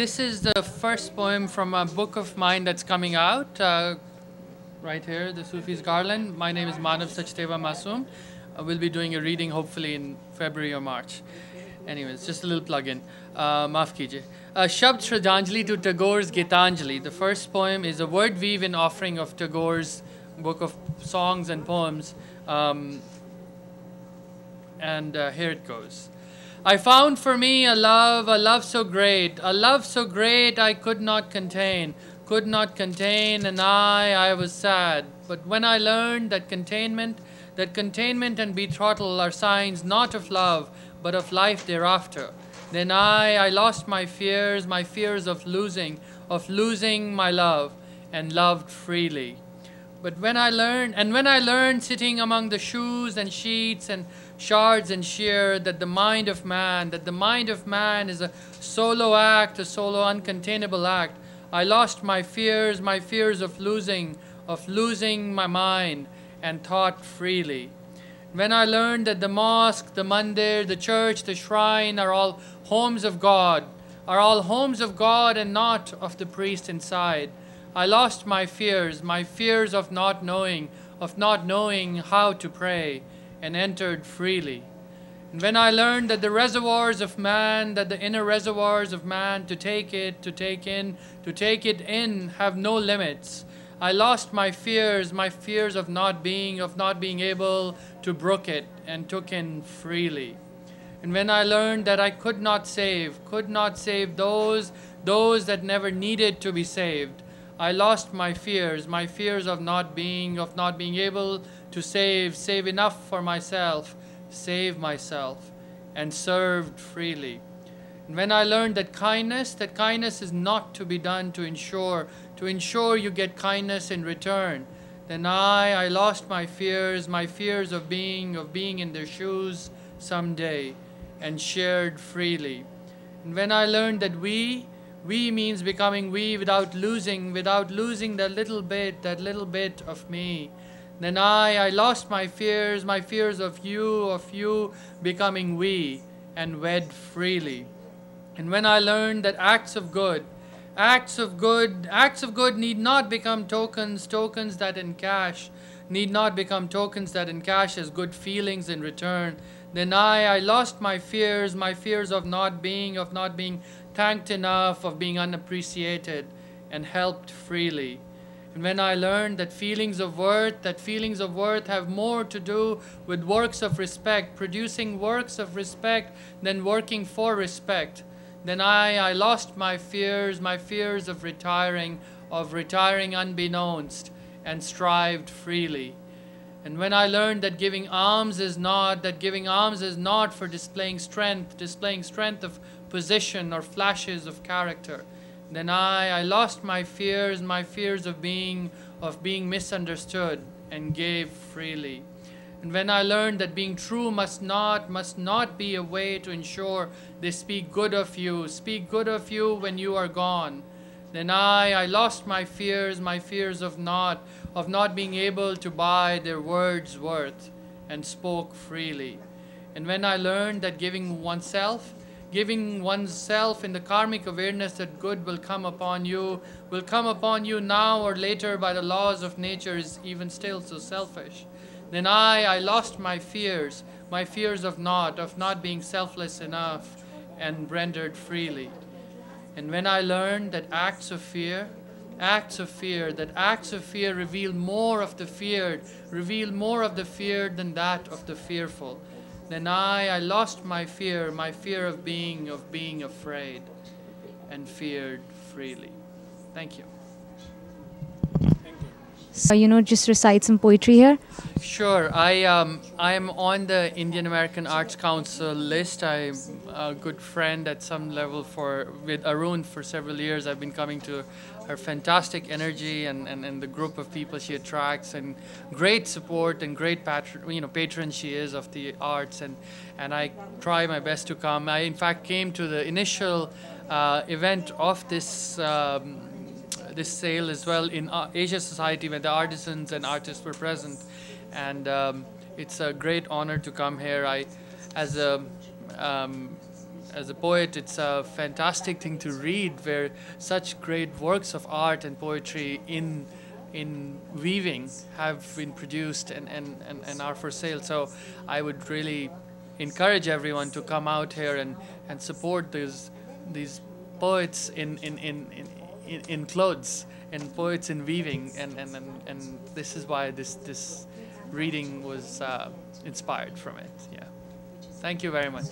This is the first poem from a book of mine that's coming out right here, the Sufi's Garland. My name is Manav Sachdeva Maasoom. We'll be doing a reading hopefully in February or March. Anyways, just a little plug-in. Maaf kijiye. Shabd Shraddhanjali to Tagore's Gitanjali. The first poem is a word weave in offering of Tagore's book of songs and poems. Here it goes. I found for me a love so great, I could not contain, and I was sad. But when I learned that containment and betrothal are signs not of love, but of life thereafter, then I lost my fears of losing my love, and loved freely. But when I learned sitting among the shoes and sheets and shards and sheer, that the mind of man is a solo act, a solo uncontainable act, I lost my fears of losing my mind, and thought freely. When I learned that the mosque, the mandir, the church, the shrine are all homes of God, and not of the priest inside, I lost my fears of not knowing how to pray, and entered freely. And when I learned that the reservoirs of man, that the inner reservoirs of man, to take it in, have no limits, I lost my fears of not being able to brook it, and took in freely. And when I learned that I could not save those that never needed to be saved, I lost my fears of not being able to save enough for myself, save myself, and served freely. And when I learned that kindness is not to be done to ensure you get kindness in return, then I lost my fears of being in their shoes someday, and shared freely. And when I learned that we means becoming we without losing that little bit of me, then I lost my fears of you becoming we, and wed freely. And when I learned that acts of good need not become tokens that encash as good feelings in return, then I lost my fears of not being thanked enough, of being unappreciated, and helped freely. And when I learned that feelings of worth have more to do with works of respect, producing works of respect, than working for respect, then I lost my fears of retiring unbeknownst, and strived freely. And when I learned that giving alms is not for displaying strength of position or flashes of character, then I lost my fears of being misunderstood, and gave freely. And when I learned that being true must not be a way to ensure they speak good of you when you are gone, then I lost my fears of not being able to buy their words' worth, and spoke freely. And when I learned that giving oneself in the karmic awareness that good will come upon you now or later by the laws of nature, is even still so selfish, then I lost my fears of not being selfless enough, and rendered freely. And when I learned that acts of fear reveal more of the feared than that of the fearful, then I lost my fear of being afraid, and feared freely. Thank you. So, just recite some poetry here. Sure. I am on the Indian American Arts Council list. I'm a good friend at some level with Arun for several years. I've been coming to her fantastic energy and the group of people she attracts, and great support and great patron she is of the arts, and I try my best to come. I in fact came to the initial event of this this sale as well in Asia Society, where the artisans and artists were present, and it's a great honor to come here. As a as a poet, it's a fantastic thing to read, where such great works of art and poetry in weaving have been produced and are for sale. So I would really encourage everyone to come out here and support these poets in clothes and poets in weaving, and this is why this reading was inspired from it. Yeah. Thank you very much.